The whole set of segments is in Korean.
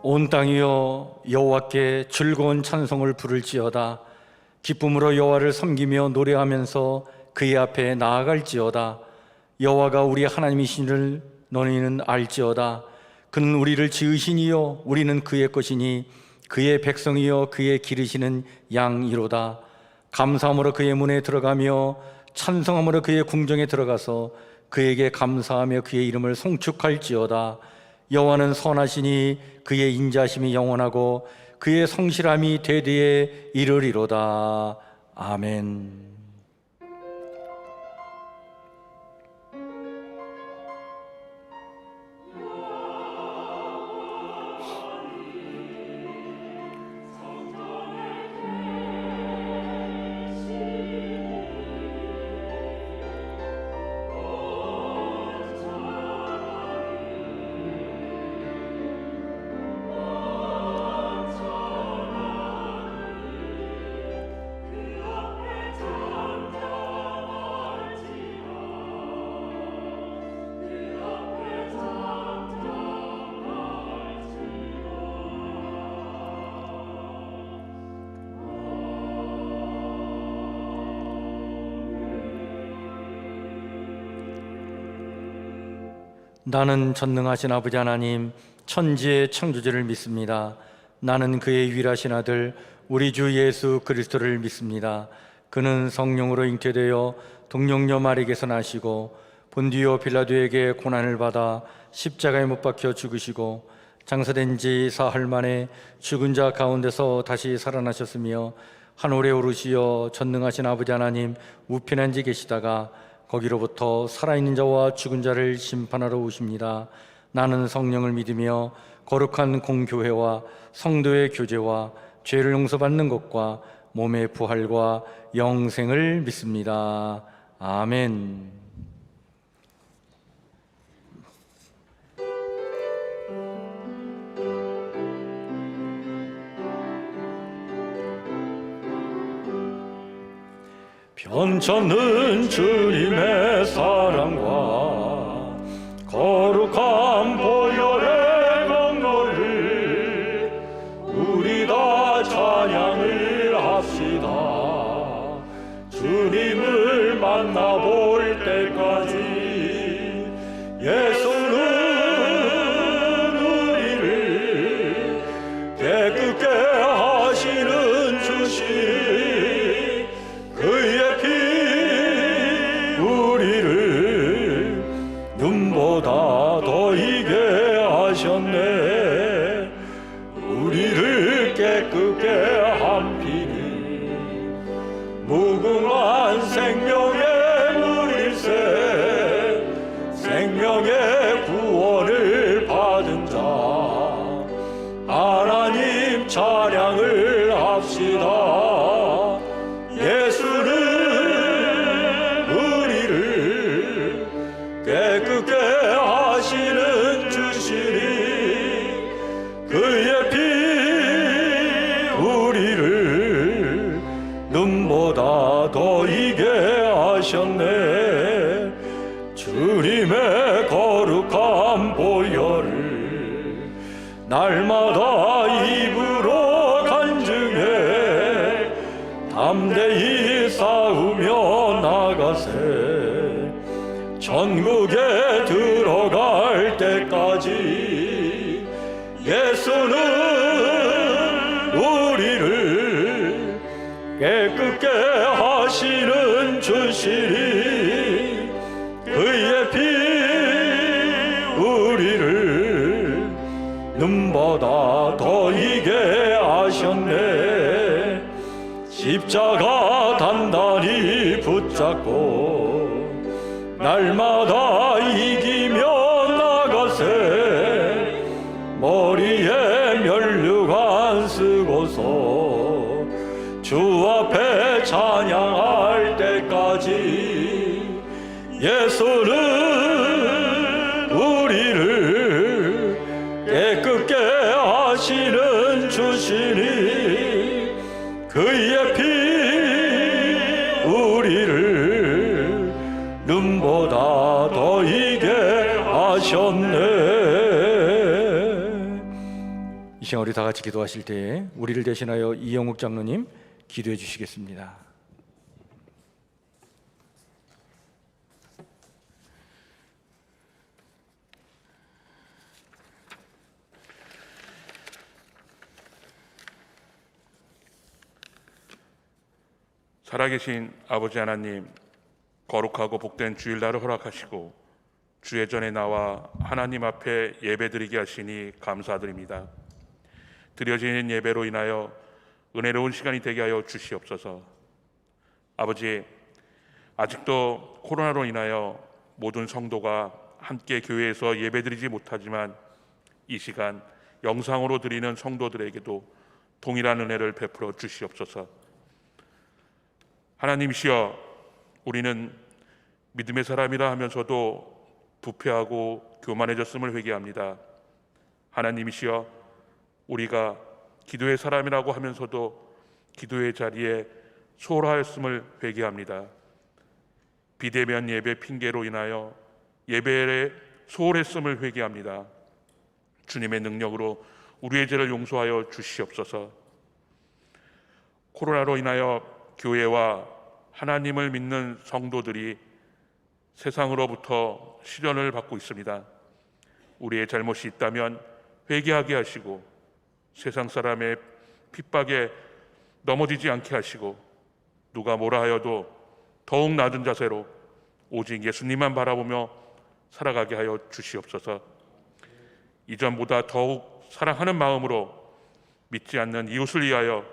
온 땅이여 여호와께 즐거운 찬송을 부를지어다. 기쁨으로 여호와를 섬기며 노래하면서 그의 앞에 나아갈지어다. 여호와가 우리 하나님이신을 너희는 알지어다. 그는 우리를 지으시니요 우리는 그의 것이니 그의 백성이여 그의 기르시는 양이로다. 감사함으로 그의 문에 들어가며 찬송함으로 그의 궁정에 들어가서 그에게 감사하며 그의 이름을 송축할지어다. 여호와는 선하시니 그의 인자심이 영원하고 그의 성실함이 대대에 이르리로다. 아멘. 나는 전능하신 아버지 하나님 천지의 창조주를 믿습니다. 나는 그의 유일하신 아들 우리 주 예수 그리스도를 믿습니다. 그는 성령으로 잉태되어 동정녀 마리에게서 나시고 본디오 빌라도에게 고난을 받아 십자가에 못 박혀 죽으시고 장사된 지 사흘 만에 죽은 자 가운데서 다시 살아나셨으며 하늘에 오르시어 전능하신 아버지 하나님 우편에 앉아 계시다가 거기로부터 살아있는 자와 죽은 자를 심판하러 오십니다. 나는 성령을 믿으며 거룩한 공교회와 성도의 교제와 죄를 용서받는 것과 몸의 부활과 영생을 믿습니다. 아멘. 변찮는 주님의 사랑과 거룩한 보혈의 공로를 우리 다 찬양을 합시다. 주님을 만나볼 때까지 예수는 우리를 깨끗게 하시는 주시 그의 피 우리를 눈보다 더 이게 하셨네. 우리를 깨끗게 한 피는 무궁한 생명의 물일세. 생명의 구원을 받은 자 하나님 찬양을 합시다. 예수는 우리를 깨끗게 하시는 주시니 그의 피 우리를 눈보다 더 이게 하셨네. 주님의 거룩한 보혈을 날마다 입으로 간증해 담대히 싸우며 나가세. 천국에 들어갈 때까지 예수는 우리를 깨끗게 하시는 주시니 그의 피 우리를 눈보다 더 이게 하셨네. 십자가 단단히 붙잡고 날마다 이기며 나가세. 머리에 면류관 쓰고서 주 앞에 찬양할 때까지 예수는 우리를 깨끗게 하시는 주시니 그의 피 우리를 눈보다 더 이게 하셨네. 시간 우리 다 같이 기도하실 때에 우리를 대신하여 이영욱 장로님 기도해 주시겠습니다. 살아계신 아버지 하나님, 거룩하고 복된 주일날을 허락하시고 주의 전에 나와 하나님 앞에 예배드리게 하시니 감사드립니다. 드려지는 예배로 인하여 은혜로운 시간이 되게 하여 주시옵소서. 아버지, 아직도 코로나로 인하여 모든 성도가 함께 교회에서 예배드리지 못하지만 이 시간 영상으로 드리는 성도들에게도 동일한 은혜를 베풀어 주시옵소서. 하나님이시여, 우리는 믿음의 사람이라 하면서도 부패하고 교만해졌음을 회개합니다. 하나님이시여, 우리가 기도의 사람이라고 하면서도 기도의 자리에 소홀하였음을 회개합니다. 비대면 예배 핑계로 인하여 예배에 소홀했음을 회개합니다. 주님의 능력으로 우리의 죄를 용서하여 주시옵소서. 코로나로 인하여 교회와 하나님을 믿는 성도들이 세상으로부터 시련을 받고 있습니다. 우리의 잘못이 있다면 회개하게 하시고 세상 사람의 핍박에 넘어지지 않게 하시고 누가 뭐라 하여도 더욱 낮은 자세로 오직 예수님만 바라보며 살아가게 하여 주시옵소서. 이전보다 더욱 사랑하는 마음으로 믿지 않는 이웃을 위하여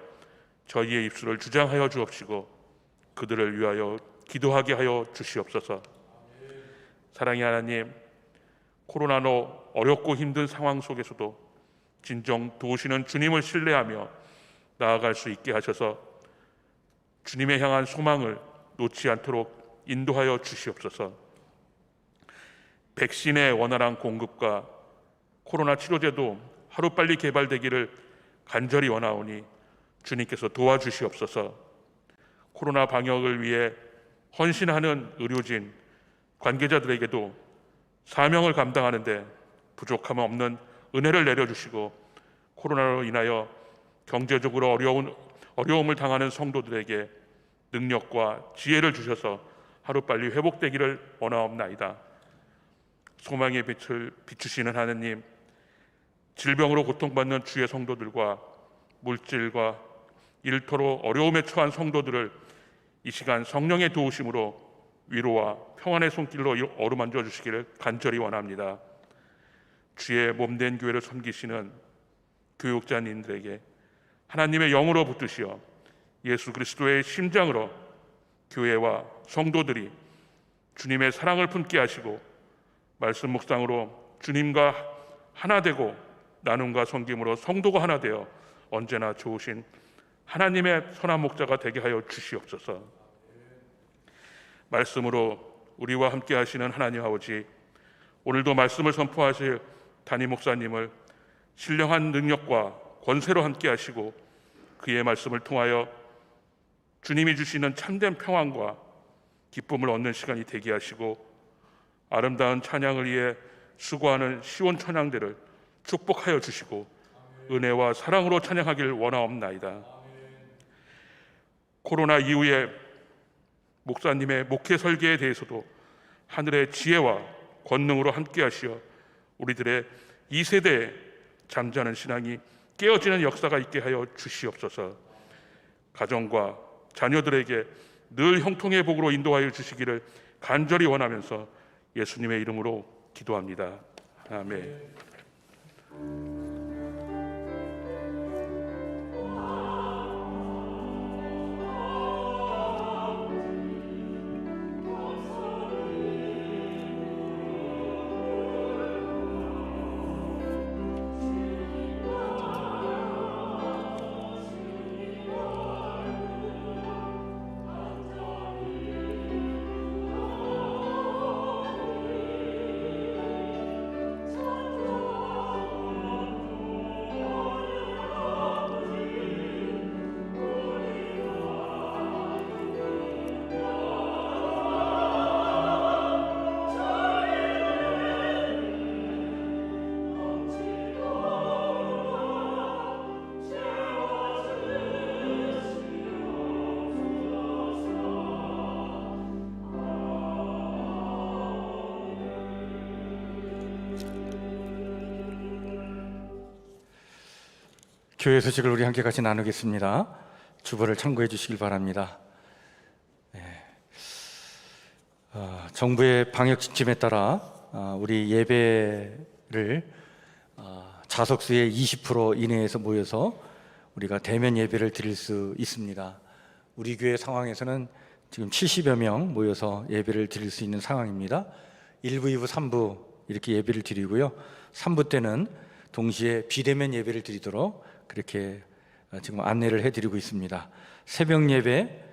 저희의 입술을 주장하여 주옵시고 그들을 위하여 기도하게 하여 주시옵소서. 사랑의 하나님, 코로나로 어렵고 힘든 상황 속에서도 진정 도우시는 주님을 신뢰하며 나아갈 수 있게 하셔서 주님의 향한 소망을 놓지 않도록 인도하여 주시옵소서. 백신의 원활한 공급과 코로나 치료제도 하루빨리 개발되기를 간절히 원하오니 주님께서 도와주시옵소서. 코로나 방역을 위해 헌신하는 의료진, 관계자들에게도 사명을 감당하는데 부족함 없는 은혜를 내려주시고 코로나로 인하여 경제적으로 어려움을 당하는 성도들에게 능력과 지혜를 주셔서 하루빨리 회복되기를 원하옵나이다. 소망의 빛을 비추시는 하느님, 질병으로 고통받는 주의 성도들과 물질과 일터로 어려움에 처한 성도들을 이 시간 성령의 도우심으로 위로와 평안의 손길로 어루만져 주시기를 간절히 원합니다. 주의 몸된 교회를 섬기시는 교육자님들에게 하나님의 영으로 붙드시어 예수 그리스도의 심장으로 교회와 성도들이 주님의 사랑을 품게 하시고 말씀 묵상으로 주님과 하나 되고 나눔과 섬김으로 성도가 하나 되어 언제나 좋으신 하나님의 선한 목자가 되게 하여 주시옵소서. 말씀으로 우리와 함께 하시는 하나님 아버지, 오늘도 말씀을 선포하실 담임 목사님을 신령한 능력과 권세로 함께 하시고 그의 말씀을 통하여 주님이 주시는 참된 평안과 기쁨을 얻는 시간이 되게 하시고 아름다운 찬양을 위해 수고하는 시온 찬양대를 축복하여 주시고 은혜와 사랑으로 찬양하길 원하옵나이다. 코로나 이후에 목사님의 목회 설계에 대해서도 하늘의 지혜와 권능으로 함께 하시어 우리들의 2세대의 잠자는 신앙이 깨어지는 역사가 있게 하여 주시옵소서. 가정과 자녀들에게 늘 형통의 복으로 인도하여 주시기를 간절히 원하면서 예수님의 이름으로 기도합니다. 아멘. 교회 소식을 우리 함께 같이 나누겠습니다. 주보를 참고해 주시길 바랍니다. 정부의 방역 지침에 따라 우리 예배를 좌석수의 20% 이내에서 모여서 우리가 대면 예배를 드릴 수 있습니다. 우리 교회 상황에서는 지금 70여 명 모여서 예배를 드릴 수 있는 상황입니다. 1부, 2부, 3부 이렇게 예배를 드리고요. 3부 때는 동시에 비대면 예배를 드리도록 그렇게 지금 안내를 해드리고 있습니다. 새벽 예배,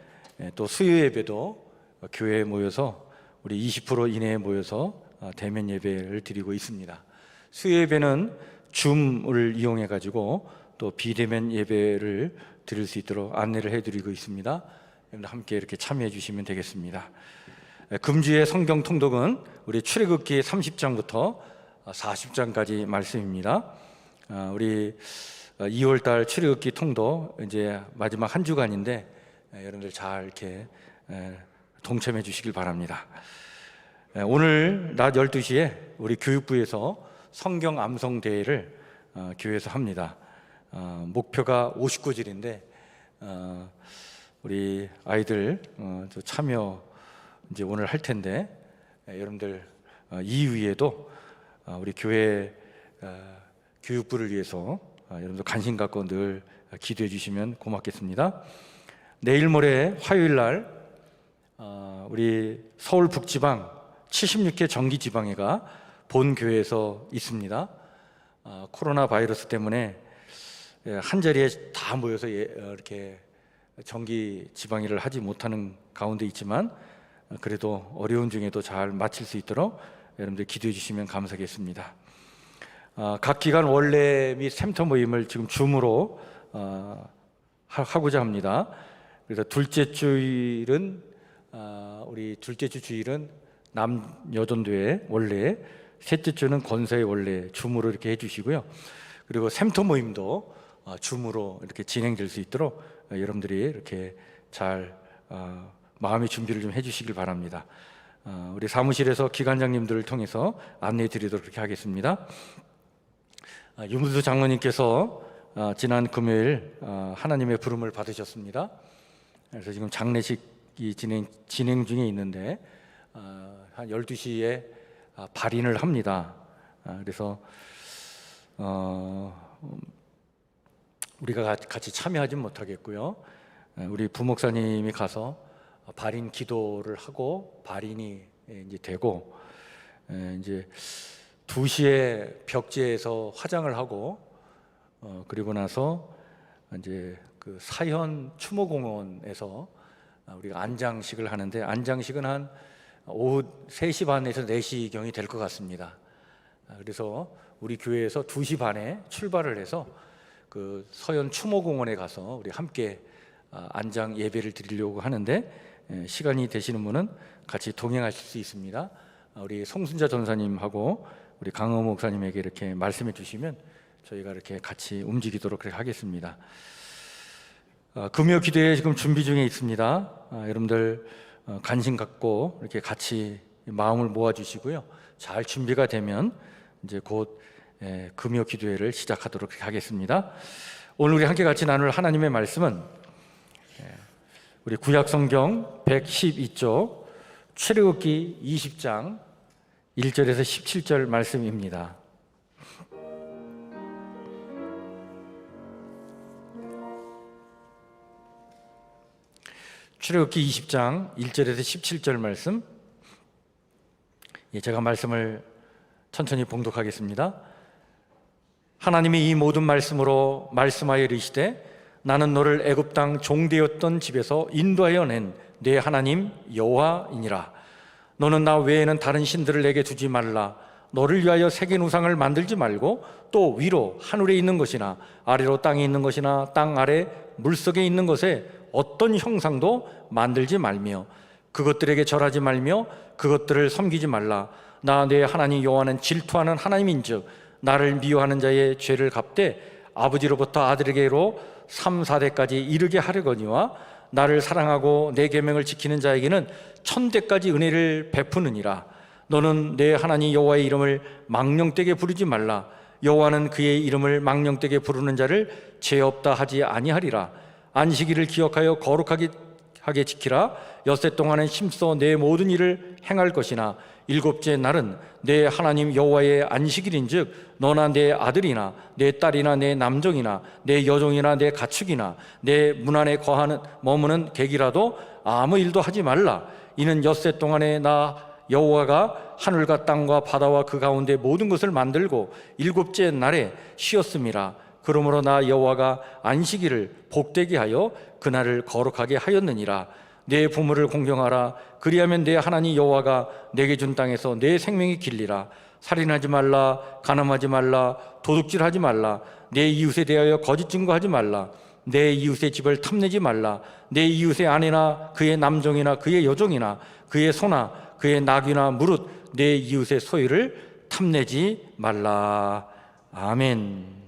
또 수요 예배도 교회에 모여서 우리 20% 이내에 모여서 대면 예배를 드리고 있습니다. 수요 예배는 줌을 이용해 가지고 또 비대면 예배를 드릴 수 있도록 안내를 해드리고 있습니다. 여러분들 함께 이렇게 참여해 주시면 되겠습니다. 금주의 성경 통독은 우리 출애굽기 30장부터 40장까지 말씀입니다. 우리 2월달 출애굽기 통독 이제 마지막 한 주간인데 여러분들 잘 이렇게 동참해 주시길 바랍니다. 오늘 낮 12시에 우리 교육부에서 성경 암송 대회를 교회에서 합니다. 목표가 59질인데 우리 아이들 참여 이제 오늘 할 텐데 여러분들 이후에도 우리 교회 교육부를 위해서 여러분들 관심 갖고 늘 기도해 주시면 고맙겠습니다. 내일 모레 화요일 날 우리 서울 북지방 76회 정기지방회가 본 교회에서 있습니다. 코로나 바이러스 때문에 한 자리에 다 모여서 이렇게 정기 지방회를 하지 못하는 가운데 있지만 그래도 어려운 중에도 잘 마칠 수 있도록 여러분들 기도해 주시면 감사하겠습니다. 각 기관 원래 및 샘터 모임을 지금 줌으로 하고자 합니다. 그래서 둘째 주일은 우리 둘째 주 주일은 남여전도회 원래, 셋째 주는 권사회 원래 줌으로 이렇게 해주시고요. 그리고 샘터 모임도 줌으로 이렇게 진행될 수 있도록 여러분들이 이렇게 잘 마음의 준비를 좀 해주시길 바랍니다. 우리 사무실에서 기관장님들을 통해서 안내해 드리도록 그렇게 하겠습니다. 유무수 장로님께서 지난 금요일 하나님의 부름을 받으셨습니다. 그래서 지금 장례식이 진행 중에 있는데 한 12시에 발인을 합니다. 그래서 우리가 같이 참여하진 못하겠고요. 우리 부목사님이 가서 발인 기도를 하고 발인이 이제 되고 이제 2시에 벽지에서 화장을 하고 그리고 나서 이제 그 사현 추모공원에서 우리가 안장식을 하는데 안장식은 한 오후 3시 반에서 4시경이 될 것 같습니다. 그래서 우리 교회에서 2시 반에 출발을 해서 그 서현 추모공원에 가서 우리 함께 안장 예배를 드리려고 하는데 시간이 되시는 분은 같이 동행하실 수 있습니다. 우리 송순자 전사님하고 우리 강호 목사님에게 이렇게 말씀해 주시면 저희가 이렇게 같이 움직이도록 그렇게 하겠습니다. 금요 기도회 지금 준비 중에 있습니다. 여러분들 관심 갖고 이렇게 같이 마음을 모아 주시고요. 잘 준비가 되면 이제 곧 금요 기도회를 시작하도록 그렇게 하겠습니다. 오늘 우리 함께 같이 나눌 하나님의 말씀은 우리 구약성경 112쪽 출애굽기 20장 1절에서 17절 말씀입니다. 출애굽기 20장 1절에서 17절 말씀, 제가 말씀을 천천히 봉독하겠습니다. 하나님이 이 모든 말씀으로 말씀하여 이르시되 나는 너를 애굽 땅 종되었던 집에서 인도하여 낸 네 하나님 여호와이니라. 너는 나 외에는 다른 신들을 내게 두지 말라. 너를 위하여 새긴 우상을 만들지 말고 또 위로 하늘에 있는 것이나 아래로 땅에 있는 것이나 땅 아래 물속에 있는 것에 어떤 형상도 만들지 말며 그것들에게 절하지 말며 그것들을 섬기지 말라. 나 내 하나님 여호와는 질투하는 하나님인즉 나를 미워하는 자의 죄를 갚되 아버지로부터 아들에게로 3, 4대까지 이르게 하려거니와 나를 사랑하고 내 계명을 지키는 자에게는 1000대까지 은혜를 베푸느니라. 너는 내 하나님 여호와의 이름을 망령되게 부르지 말라. 여호와는 그의 이름을 망령되게 부르는 자를 죄 없다 하지 아니하리라. 안식일을 기억하여 거룩하게 지키라. 엿새 동안은 힘써 내 모든 일을 행할 것이나 일곱째 날은 내 하나님 여호와의 안식일인즉 너나 내 아들이나 내 딸이나 내 남종이나 내 여종이나 내 가축이나 내 문 안에 머무는 객이라도 아무 일도 하지 말라. 이는 엿새 동안에 나 여호와가 하늘과 땅과 바다와 그 가운데 모든 것을 만들고 일곱째 날에 쉬었음이라. 그러므로 나 여호와가 안식일을 복되게 하여 그날을 거룩하게 하였느니라. 내 부모를 공경하라. 그리하면 내 하나님 여호와가 내게 준 땅에서 내 생명이 길리라. 살인하지 말라. 간음하지 말라. 도둑질하지 말라. 내 이웃에 대하여 거짓 증거하지 말라. 내 이웃의 집을 탐내지 말라. 내 이웃의 아내나 그의 남종이나 그의 여종이나 그의 소나 그의 낙이나 무릇 내 이웃의 소유를 탐내지 말라. 아멘.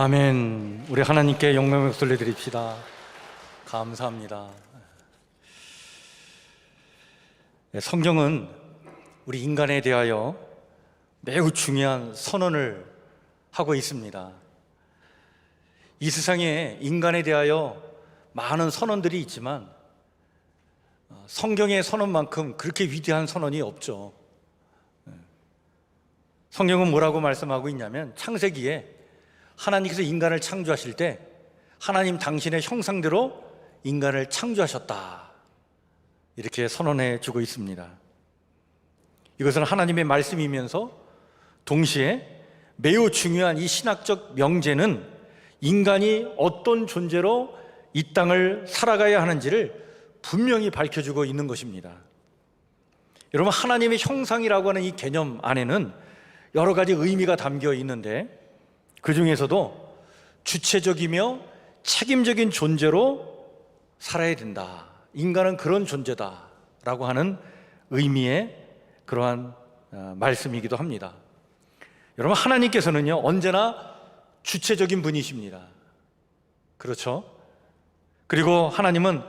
아멘. 우리 하나님께 영광을 돌려드립시다. 감사합니다. 성경은 우리 인간에 대하여 매우 중요한 선언을 하고 있습니다. 이 세상에 인간에 대하여 많은 선언들이 있지만 성경의 선언만큼 그렇게 위대한 선언이 없죠. 성경은 뭐라고 말씀하고 있냐면, 창세기에 하나님께서 인간을 창조하실 때 하나님 당신의 형상대로 인간을 창조하셨다, 이렇게 선언해 주고 있습니다. 이것은 하나님의 말씀이면서 동시에 매우 중요한 이 신학적 명제는 인간이 어떤 존재로 이 땅을 살아가야 하는지를 분명히 밝혀주고 있는 것입니다. 여러분, 하나님의 형상이라고 하는 이 개념 안에는 여러 가지 의미가 담겨 있는데, 그 중에서도 주체적이며 책임적인 존재로 살아야 된다, 인간은 그런 존재다 라고 하는 의미의 그러한 말씀이기도 합니다. 여러분, 하나님께서는요 언제나 주체적인 분이십니다. 그렇죠? 그리고 하나님은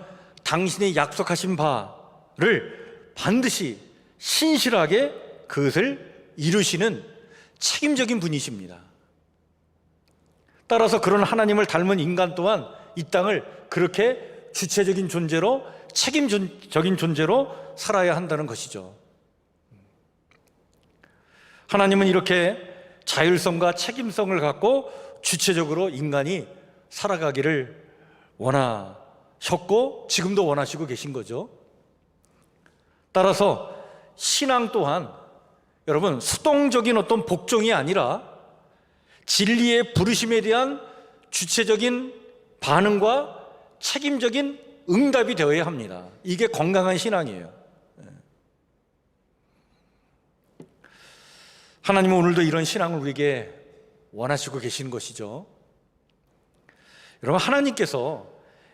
당신이 약속하신 바를 반드시 신실하게 그것을 이루시는 책임적인 분이십니다. 따라서 그런 하나님을 닮은 인간 또한 이 땅을 그렇게 주체적인 존재로, 책임적인 존재로 살아야 한다는 것이죠. 하나님은 이렇게 자율성과 책임성을 갖고 주체적으로 인간이 살아가기를 원하셨고 지금도 원하시고 계신 거죠. 따라서 신앙 또한 여러분, 수동적인 어떤 복종이 아니라 진리의 부르심에 대한 주체적인 반응과 책임적인 응답이 되어야 합니다. 이게 건강한 신앙이에요. 하나님은 오늘도 이런 신앙을 우리에게 원하시고 계시는 것이죠. 여러분, 하나님께서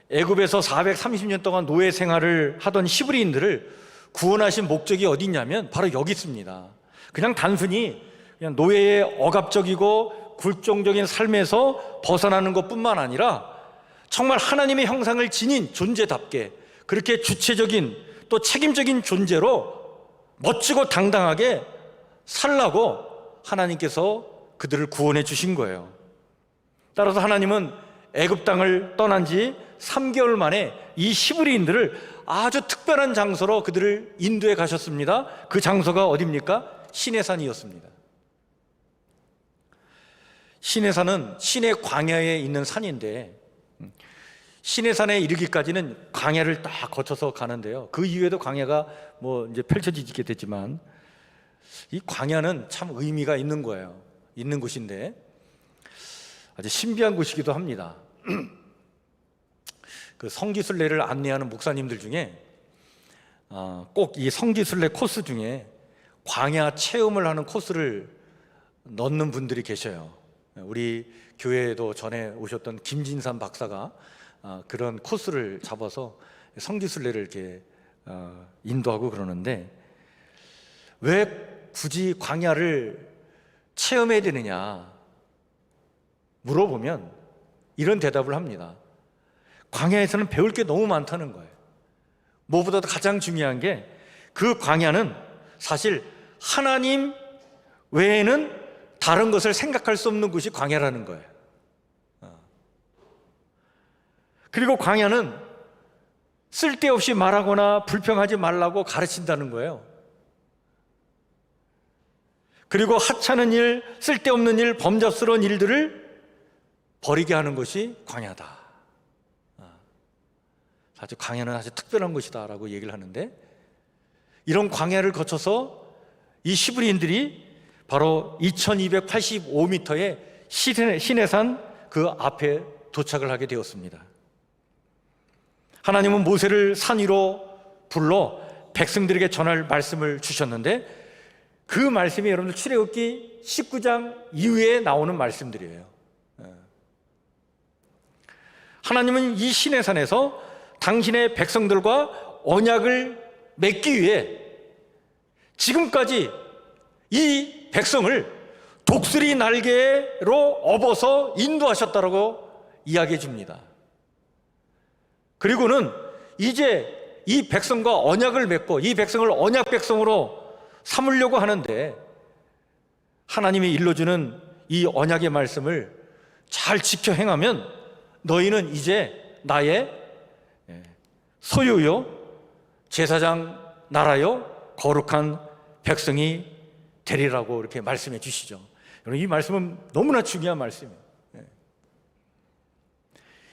애굽에서 430년 동안 노예 생활을 하던 히브리인들을 구원하신 목적이 어디 있냐면 바로 여기 있습니다. 그냥 단순히 그냥 노예의 억압적이고 굴종적인 삶에서 벗어나는 것뿐만 아니라 정말 하나님의 형상을 지닌 존재답게 그렇게 주체적인 또 책임적인 존재로 멋지고 당당하게 살라고 하나님께서 그들을 구원해 주신 거예요. 따라서 하나님은 애굽 땅을 떠난 지 3개월 만에 이 히브리인들을 아주 특별한 장소로 그들을 인도해 가셨습니다. 그 장소가 어디입니까? 시내산이었습니다. 시내산은 시내 광야에 있는 산인데, 시내산에 이르기까지는 광야를 딱 거쳐서 가는데요. 그 이후에도 광야가 뭐 이제 펼쳐지게 됐지만 이 광야는 참 의미가 있는 거예요. 있는 곳인데 아주 신비한 곳이기도 합니다. 그 성지순례를 안내하는 목사님들 중에 꼭 이 성지순례 코스 중에 광야 체험을 하는 코스를 넣는 분들이 계셔요. 우리 교회에도 전에 오셨던 김진삼 박사가 그런 코스를 잡아서 성지순례를 이렇게 인도하고 그러는데, 왜 굳이 광야를 체험해야 되느냐 물어보면 이런 대답을 합니다. 광야에서는 배울 게 너무 많다는 거예요. 무엇보다도 가장 중요한 게 그 광야는 사실 하나님 외에는 다른 것을 생각할 수 없는 곳이 광야라는 거예요. 그리고 광야는 쓸데없이 말하거나 불평하지 말라고 가르친다는 거예요. 그리고 하찮은 일, 쓸데없는 일, 범접스러운 일들을 버리게 하는 것이 광야다. 아주 광야는 아주 특별한 곳이다 라고 얘기를 하는데, 이런 광야를 거쳐서 이 히브리인들이 바로 2285m의 시내산 그 앞에 도착을 하게 되었습니다. 하나님은 모세를 산 위로 불러 백성들에게 전할 말씀을 주셨는데, 그 말씀이 여러분들 출애굽기 19장 이후에 나오는 말씀들이에요. 하나님은 이 시내산에서 당신의 백성들과 언약을 맺기 위해 지금까지 이 백성을 독수리 날개로 업어서 인도하셨다라고 이야기해 줍니다. 그리고는 이제 이 백성과 언약을 맺고 이 백성을 언약 백성으로 삼으려고 하는데, 하나님이 일러주는 이 언약의 말씀을 잘 지켜 행하면 너희는 이제 나의 소유요, 제사장 나라요, 거룩한 백성이 되리라고 이렇게 말씀해 주시죠. 여러분, 이 말씀은 너무나 중요한 말씀이에요.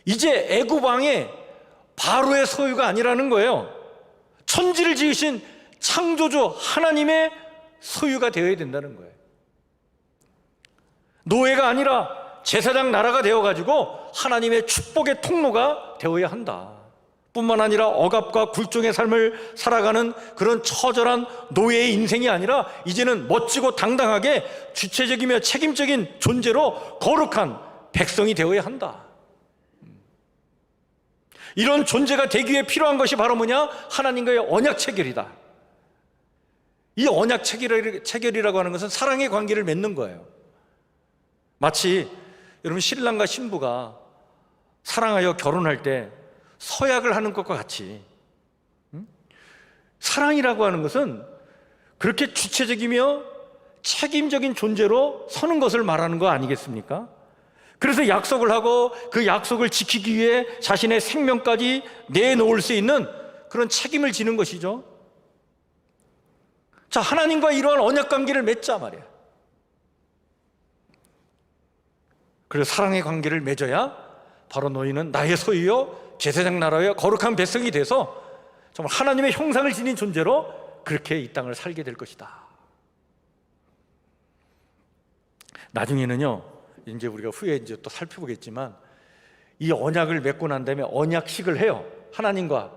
이제 애굽 왕의 바로의 소유가 아니라는 거예요. 천지를 지으신 창조주 하나님의 소유가 되어야 된다는 거예요. 노예가 아니라 제사장 나라가 되어가지고 하나님의 축복의 통로가 되어야 한다. 뿐만 아니라 억압과 굴종의 삶을 살아가는 그런 처절한 노예의 인생이 아니라 이제는 멋지고 당당하게 주체적이며 책임적인 존재로 거룩한 백성이 되어야 한다. 이런 존재가 되기 위해 필요한 것이 바로 뭐냐? 하나님과의 언약 체결이다. 이 언약 체결이라고 하는 것은 사랑의 관계를 맺는 거예요. 마치 여러분, 신랑과 신부가 사랑하여 결혼할 때 서약을 하는 것과 같이, 사랑이라고 하는 것은 그렇게 주체적이며 책임적인 존재로 서는 것을 말하는 거 아니겠습니까? 그래서 약속을 하고 그 약속을 지키기 위해 자신의 생명까지 내놓을 수 있는 그런 책임을 지는 것이죠. 자, 하나님과 이러한 언약 관계를 맺자 말이야. 그래서 사랑의 관계를 맺어야 바로 너희는 나의 소유요, 제사장 나라여, 거룩한 백성이 돼서 정말 하나님의 형상을 지닌 존재로 그렇게 이 땅을 살게 될 것이다. 나중에는요, 이제 우리가 후에 이제 또 살펴보겠지만, 이 언약을 맺고 난 다음에 언약식을 해요. 하나님과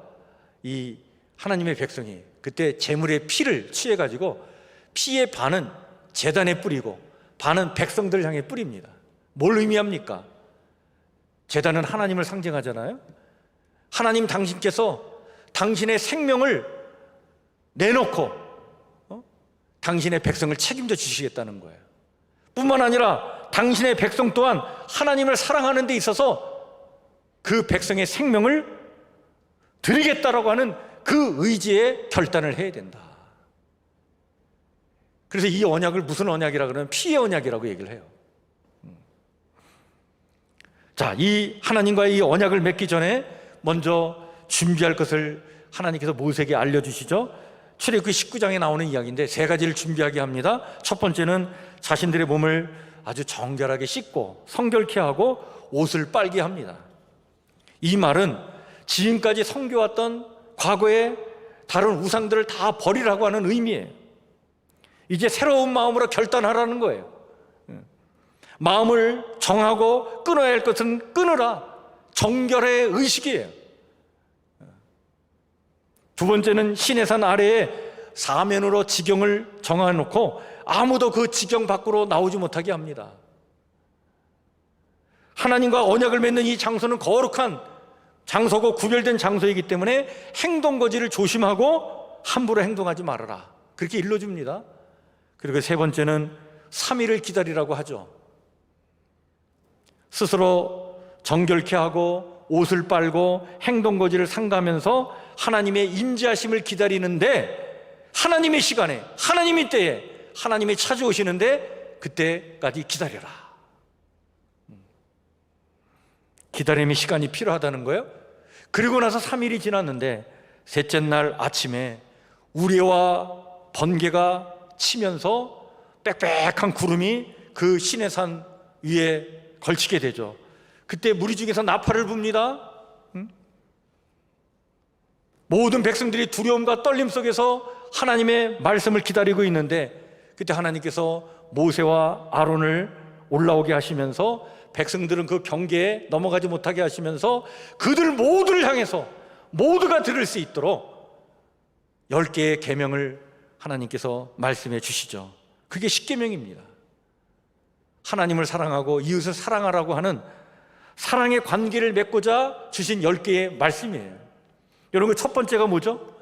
이 하나님의 백성이 그때 제물의 피를 취해가지고 피의 반은 제단에 뿌리고 반은 백성들 향해 뿌립니다. 뭘 의미합니까? 제단은 하나님을 상징하잖아요. 하나님 당신께서 당신의 생명을 내놓고 당신의 백성을 책임져 주시겠다는 거예요. 뿐만 아니라 당신의 백성 또한 하나님을 사랑하는 데 있어서 그 백성의 생명을 드리겠다라고 하는 그 의지의 결단을 해야 된다. 그래서 이 언약을 무슨 언약이라 그러면 피의 언약이라고 얘기를 해요. 자, 이 하나님과의 이 언약을 맺기 전에 먼저 준비할 것을 하나님께서 모세에게 알려주시죠. 출애굽기 19장에 나오는 이야기인데 세 가지를 준비하게 합니다. 첫 번째는 자신들의 몸을 아주 정결하게 씻고 성결케 하고 옷을 빨게 합니다. 이 말은 지금까지 섬겨왔던 과거의 다른 우상들을 다 버리라고 하는 의미예요. 이제 새로운 마음으로 결단하라는 거예요. 마음을 정하고 끊어야 할 것은 끊으라. 정결의 의식이에요. 두 번째는 시내산 아래에 사면으로 지경을 정해놓고 아무도 그 지경 밖으로 나오지 못하게 합니다. 하나님과 언약을 맺는 이 장소는 거룩한 장소고 구별된 장소이기 때문에 행동거지를 조심하고 함부로 행동하지 말아라. 그렇게 일러줍니다. 그리고 세 번째는 3일을 기다리라고 하죠. 스스로 정결케 하고 옷을 빨고 행동거지를 삼가면서 하나님의 임재하심을 기다리는데, 하나님의 시간에, 하나님의 때에 하나님이 찾아오시는데 그때까지 기다려라. 기다림의 시간이 필요하다는 거예요. 그리고 나서 3일이 지났는데 셋째 날 아침에 우레와 번개가 치면서 빽빽한 구름이 그 시내산 위에 걸치게 되죠. 그때 무리 중에서 나팔을 붑니다. 모든 백성들이 두려움과 떨림 속에서 하나님의 말씀을 기다리고 있는데, 그때 하나님께서 모세와 아론을 올라오게 하시면서 백성들은 그 경계에 넘어가지 못하게 하시면서 그들 모두를 향해서 모두가 들을 수 있도록 10개의 계명을 하나님께서 말씀해 주시죠. 그게 십계명입니다. 하나님을 사랑하고 이웃을 사랑하라고 하는 사랑의 관계를 맺고자 주신 10개의 말씀이에요. 여러분, 그 첫 번째가 뭐죠?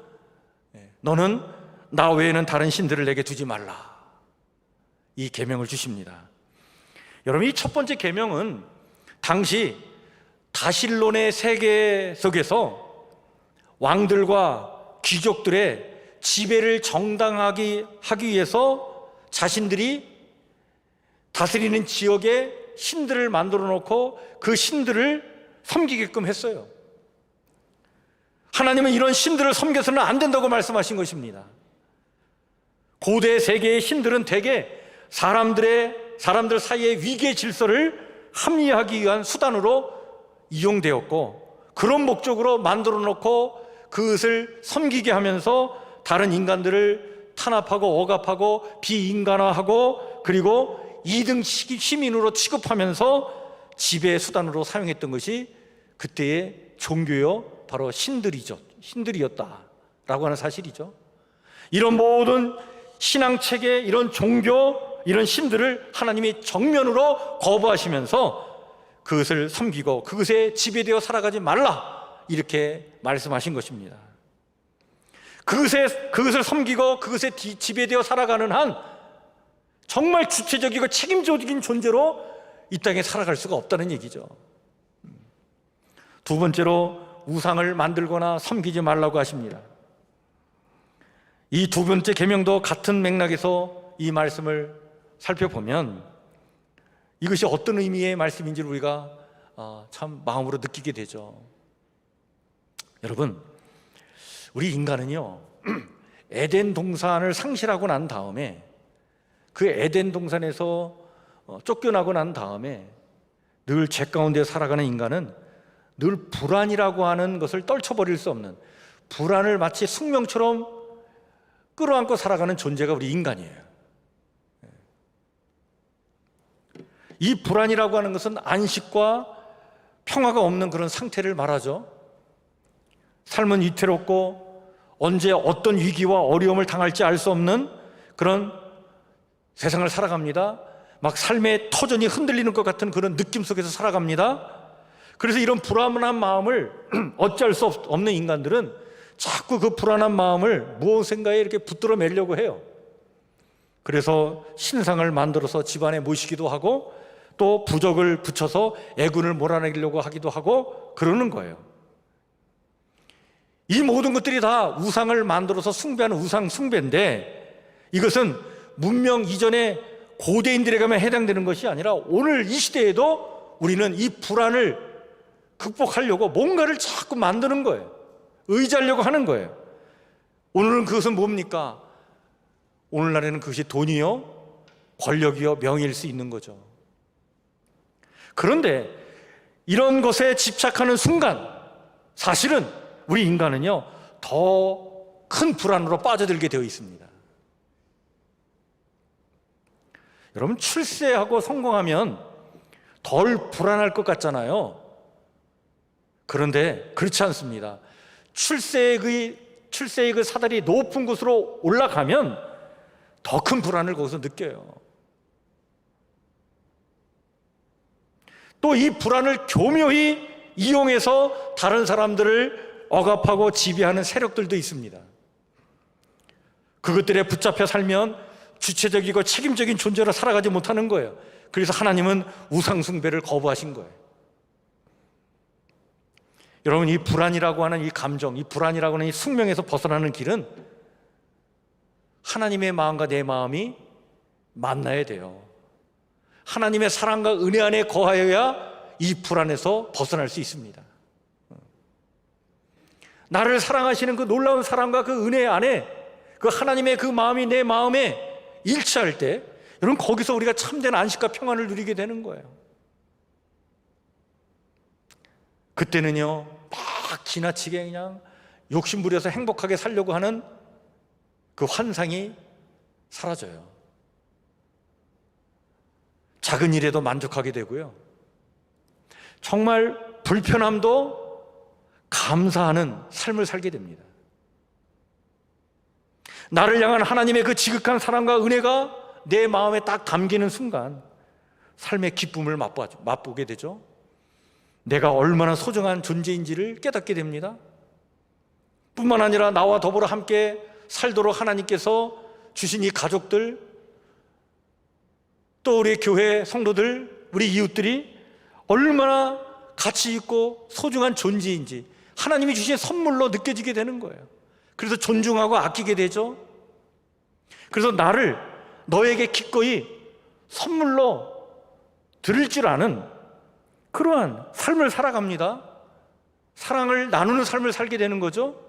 너는 나 외에는 다른 신들을 내게 두지 말라. 이 계명을 주십니다. 여러분, 이 첫 번째 계명은 당시 다실론의 세계 속에서 왕들과 귀족들의 지배를 정당하게 하기 위해서 자신들이 다스리는 지역에 신들을 만들어 놓고 그 신들을 섬기게끔 했어요. 하나님은 이런 신들을 섬겨서는 안 된다고 말씀하신 것입니다. 고대 세계의 신들은 대개 사람들 사이의 위계 질서를 합리화하기 위한 수단으로 이용되었고, 그런 목적으로 만들어 놓고 그것을 섬기게 하면서 다른 인간들을 탄압하고 억압하고 비인간화하고, 그리고 2등 시민으로 취급하면서 지배의 수단으로 사용했던 것이 그때의 종교요, 바로 신들이었다라고 하는 사실이죠. 이런 모든 신앙체계, 이런 종교, 이런 신들을 하나님이 정면으로 거부하시면서 그것을 섬기고 그것에 지배되어 살아가지 말라, 이렇게 말씀하신 것입니다. 그것을 섬기고 그것에 지배되어 살아가는 한 정말 주체적이고 책임적인 존재로 이 땅에 살아갈 수가 없다는 얘기죠. 두 번째로 우상을 만들거나 섬기지 말라고 하십니다. 이 두 번째 계명도 같은 맥락에서 이 말씀을 살펴보면 이것이 어떤 의미의 말씀인지를 우리가 참 마음으로 느끼게 되죠. 여러분, 우리 인간은요, 에덴 동산을 상실하고 난 다음에, 그 에덴 동산에서 쫓겨나고 난 다음에 늘 죄 가운데 살아가는 인간은 늘 불안이라고 하는 것을 떨쳐버릴 수 없는, 불안을 마치 숙명처럼 끌어안고 살아가는 존재가 우리 인간이에요. 이 불안이라고 하는 것은 안식과 평화가 없는 그런 상태를 말하죠. 삶은 위태롭고 언제 어떤 위기와 어려움을 당할지 알 수 없는 그런 세상을 살아갑니다. 막 삶의 터전이 흔들리는 것 같은 그런 느낌 속에서 살아갑니다. 그래서 이런 불안한 마음을 어찌할 수 없는 인간들은 자꾸 그 불안한 마음을 무엇인가에 이렇게 붙들어 매려고 해요. 그래서 신상을 만들어서 집안에 모시기도 하고, 또 부적을 붙여서 애군을 몰아내려고 하기도 하고 그러는 거예요. 이 모든 것들이 다 우상을 만들어서 숭배하는 우상 숭배인데, 이것은 문명 이전의 고대인들에게만 해당되는 것이 아니라 오늘 이 시대에도 우리는 이 불안을 극복하려고 뭔가를 자꾸 만드는 거예요. 의지하려고 하는 거예요. 오늘은 그것은 뭡니까? 오늘날에는 그것이 돈이요, 권력이요, 명예일 수 있는 거죠. 그런데 이런 것에 집착하는 순간 사실은 우리 인간은요, 더 큰 불안으로 빠져들게 되어 있습니다. 여러분, 출세하고 성공하면 덜 불안할 것 같잖아요. 그런데 그렇지 않습니다. 출세의 그 사다리 높은 곳으로 올라가면 더 큰 불안을 거기서 느껴요. 또 이 불안을 교묘히 이용해서 다른 사람들을 억압하고 지배하는 세력들도 있습니다. 그것들에 붙잡혀 살면 주체적이고 책임적인 존재로 살아가지 못하는 거예요. 그래서 하나님은 우상숭배를 거부하신 거예요. 여러분, 이 불안이라고 하는 이 감정, 이 불안이라고 하는 이 숙명에서 벗어나는 길은 하나님의 마음과 내 마음이 만나야 돼요. 하나님의 사랑과 은혜 안에 거하여야 이 불안에서 벗어날 수 있습니다. 나를 사랑하시는 그 놀라운 사랑과 그 은혜 안에, 그 하나님의 그 마음이 내 마음에 일치할 때, 여러분, 거기서 우리가 참된 안식과 평안을 누리게 되는 거예요. 그때는요, 막 지나치게 그냥 욕심부려서 행복하게 살려고 하는 그 환상이 사라져요. 작은 일에도 만족하게 되고요, 정말 불편함도 감사하는 삶을 살게 됩니다. 나를 향한 하나님의 그 지극한 사랑과 은혜가 내 마음에 딱 담기는 순간 삶의 기쁨을 맛보게 되죠. 내가 얼마나 소중한 존재인지를 깨닫게 됩니다. 뿐만 아니라 나와 더불어 함께 살도록 하나님께서 주신 이 가족들, 또 우리 교회 성도들, 우리 이웃들이 얼마나 가치 있고 소중한 존재인지 하나님이 주신 선물로 느껴지게 되는 거예요. 그래서 존중하고 아끼게 되죠. 그래서 나를 너에게 기꺼이 선물로 드릴 줄 아는 그러한 삶을 살아갑니다. 사랑을 나누는 삶을 살게 되는 거죠.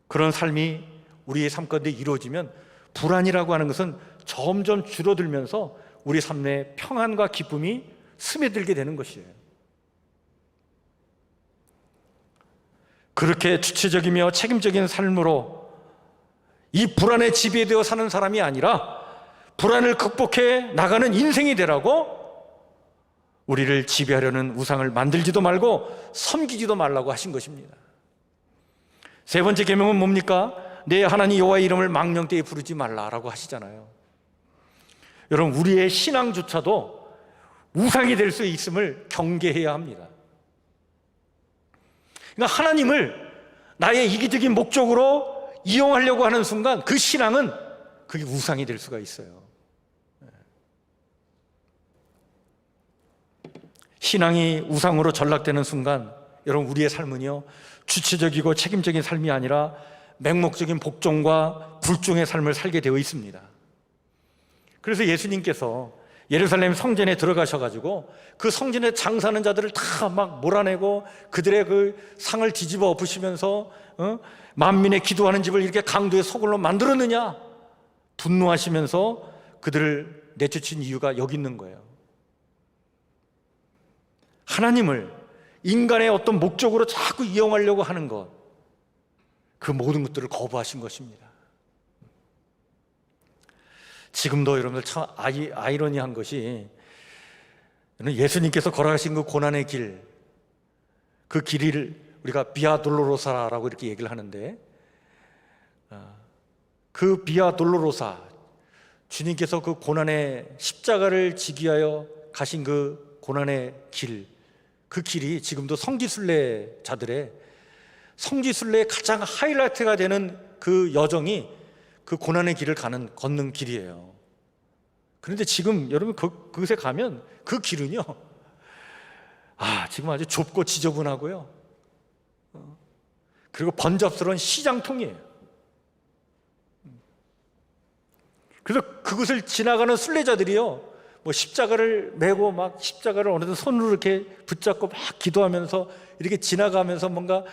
그런 삶이 우리의 삶 가운데 이루어지면 불안이라고 하는 것은 점점 줄어들면서 우리 삶 내에 평안과 기쁨이 스며들게 되는 것이에요. 그렇게 주체적이며 책임적인 삶으로 이 불안에 지배되어 사는 사람이 아니라 불안을 극복해 나가는 인생이 되라고 우리를 지배하려는 우상을 만들지도 말고 섬기지도 말라고 하신 것입니다. 세 번째 계명은 뭡니까? 내 하나님 여호와의 이름을 망령되이 부르지 말라라고 하시잖아요. 여러분, 우리의 신앙조차도 우상이 될 수 있음을 경계해야 합니다. 그러니까 하나님을 나의 이기적인 목적으로 이용하려고 하는 순간 그 신앙은 그게 우상이 될 수가 있어요. 신앙이 우상으로 전락되는 순간 여러분, 우리의 삶은요 주체적이고 책임적인 삶이 아니라 맹목적인 복종과 불종의 삶을 살게 되어 있습니다. 그래서 예수님께서 예루살렘 성전에 들어가셔가지고 그 성전에 장사하는 자들을 다 막 몰아내고 그들의 그 상을 뒤집어 엎으시면서 만민의 기도하는 집을 이렇게 강도의 소굴로 만들었느냐 분노하시면서 그들을 내쫓은 이유가 여기 있는 거예요. 하나님을 인간의 어떤 목적으로 자꾸 이용하려고 하는 것, 그 모든 것들을 거부하신 것입니다. 지금도 여러분들 참 아이러니한 것이 예수님께서 걸어가신 그 고난의 길, 그 길을 우리가 비아 돌로로사라고 이렇게 얘기를 하는데, 그 비아 돌로로사, 주님께서 그 고난의 십자가를 지기 위하여 가신 그 고난의 길, 그 길이 지금도 성지순례자들의 성지순례의 가장 하이라이트가 되는 그 여정이 그 고난의 길을 걷는 길이에요. 그런데 지금 여러분 그곳에 가면 그 길은요, 지금 아주 좁고 지저분하고요, 그리고 번잡스러운 시장통이에요. 그래서 그것을 지나가는 순례자들이요, 뭐 십자가를 메고 막 십자가를 어느덧 손으로 이렇게 붙잡고 막 기도하면서 이렇게 지나가면서 뭔가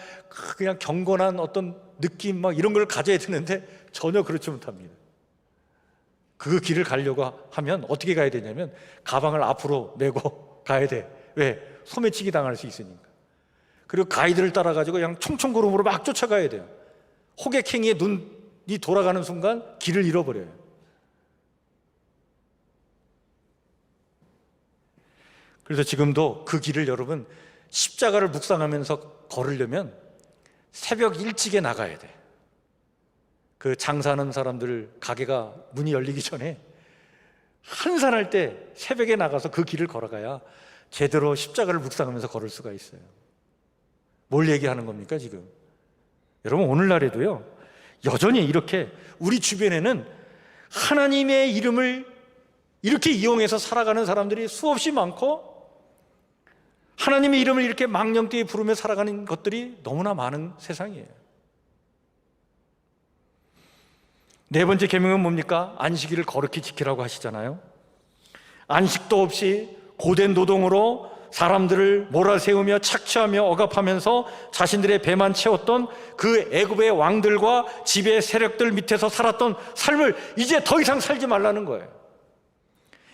그냥 경건한 어떤 느낌 막 이런 걸 가져야 되는데 전혀 그렇지 못합니다. 그 길을 가려고 하면 어떻게 가야 되냐면 가방을 앞으로 메고 가야 돼. 왜? 소매치기 당할 수 있으니까. 그리고 가이드를 따라가지고 그냥 총총구름으로 막 쫓아가야 돼요. 호객행위에 눈이 돌아가는 순간 길을 잃어버려요. 그래서 지금도 그 길을 여러분 십자가를 묵상하면서 걸으려면 새벽 일찍에 나가야 돼. 그 장사하는 사람들 가게가 문이 열리기 전에 한산할 때 새벽에 나가서 그 길을 걸어가야 제대로 십자가를 묵상하면서 걸을 수가 있어요. 뭘 얘기하는 겁니까 지금? 여러분, 오늘날에도요 여전히 이렇게 우리 주변에는 하나님의 이름을 이렇게 이용해서 살아가는 사람들이 수없이 많고, 하나님의 이름을 이렇게 망령되이 부르며 살아가는 것들이 너무나 많은 세상이에요. 네 번째 계명은 뭡니까? 안식일을 거룩히 지키라고 하시잖아요. 안식도 없이 고된 노동으로 사람들을 몰아세우며 착취하며 억압하면서 자신들의 배만 채웠던 그 애굽의 왕들과 지배 세력들 밑에서 살았던 삶을 이제 더 이상 살지 말라는 거예요.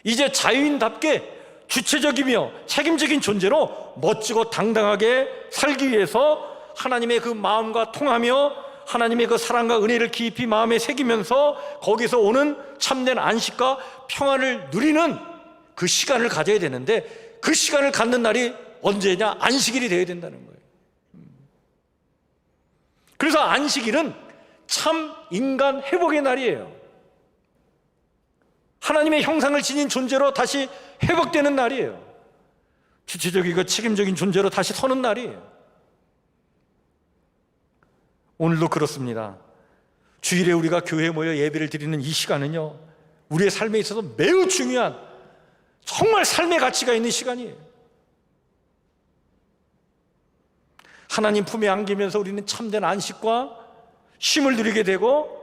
이제 자유인답게 주체적이며 책임적인 존재로 멋지고 당당하게 살기 위해서 하나님의 그 마음과 통하며 하나님의 그 사랑과 은혜를 깊이 마음에 새기면서 거기서 오는 참된 안식과 평안을 누리는 그 시간을 가져야 되는데, 그 시간을 갖는 날이 언제냐? 안식일이 되어야 된다는 거예요. 그래서 안식일은 참 인간 회복의 날이에요. 하나님의 형상을 지닌 존재로 다시 회복되는 날이에요. 주체적이고 책임적인 존재로 다시 서는 날이에요. 오늘도 그렇습니다. 주일에 우리가 교회에 모여 예배를 드리는 이 시간은요, 우리의 삶에 있어서 매우 중요한, 정말 삶의 가치가 있는 시간이에요. 하나님 품에 안기면서 우리는 참된 안식과 쉼을 누리게 되고,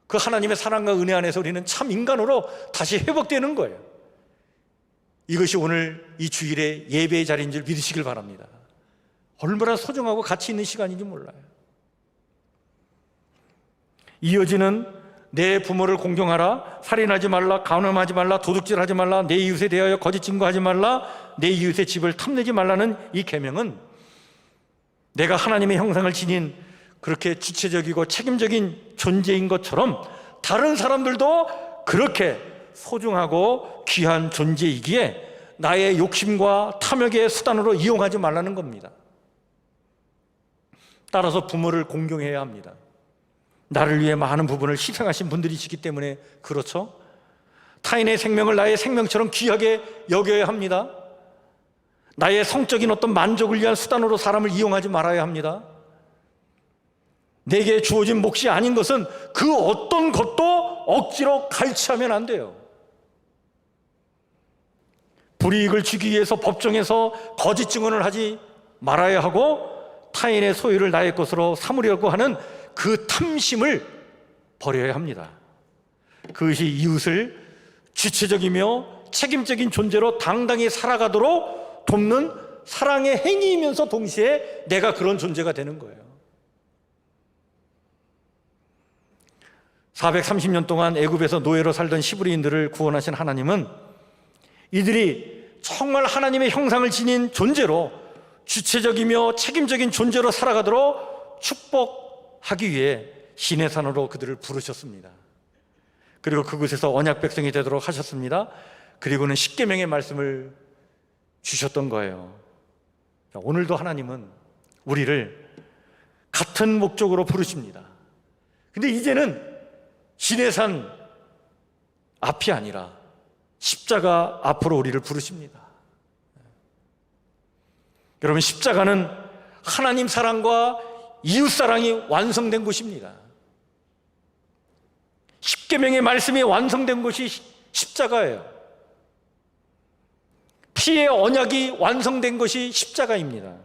그 하나님의 사랑과 은혜 안에서 우리는 참 인간으로 다시 회복되는 거예요. 이것이 오늘 이 주일의 예배의 자리인 줄 믿으시길 바랍니다. 얼마나 소중하고 가치 있는 시간인지 몰라요. 이어지는 내 부모를 공경하라, 살인하지 말라, 간음하지 말라, 도둑질하지 말라, 내 이웃에 대하여 거짓 증거하지 말라, 내 이웃의 집을 탐내지 말라는 이 계명은 내가 하나님의 형상을 지닌 그렇게 주체적이고 책임적인 존재인 것처럼 다른 사람들도 그렇게 소중하고 귀한 존재이기에 나의 욕심과 탐욕의 수단으로 이용하지 말라는 겁니다. 따라서 부모를 공경해야 합니다. 나를 위해 많은 부분을 희생하신 분들이시기 때문에 그렇죠. 타인의 생명을 나의 생명처럼 귀하게 여겨야 합니다. 나의 성적인 어떤 만족을 위한 수단으로 사람을 이용하지 말아야 합니다. 내게 주어진 몫이 아닌 것은 그 어떤 것도 억지로 갈취하면 안 돼요. 불이익을 주기 위해서 법정에서 거짓 증언을 하지 말아야 하고, 타인의 소유를 나의 것으로 삼으려고 하는 그 탐심을 버려야 합니다. 그것이 이웃을 주체적이며 책임적인 존재로 당당히 살아가도록 돕는 사랑의 행위이면서 동시에 내가 그런 존재가 되는 거예요. 430년 동안 애굽에서 노예로 살던 히브리인들을 구원하신 하나님은 이들이 정말 하나님의 형상을 지닌 존재로, 주체적이며 책임적인 존재로 살아가도록 축복하기 위해 시내산으로 그들을 부르셨습니다. 그리고 그곳에서 언약 백성이 되도록 하셨습니다. 그리고는 십계명의 말씀을 주셨던 거예요. 오늘도 하나님은 우리를 같은 목적으로 부르십니다. 근데 이제는 시내산 앞이 아니라 십자가 앞으로 우리를 부르십니다. 여러분, 십자가는 하나님 사랑과 이웃 사랑이 완성된 곳입니다. 십계명의 말씀이 완성된 곳이 십자가예요. 피의 언약이 완성된 것이 십자가입니다.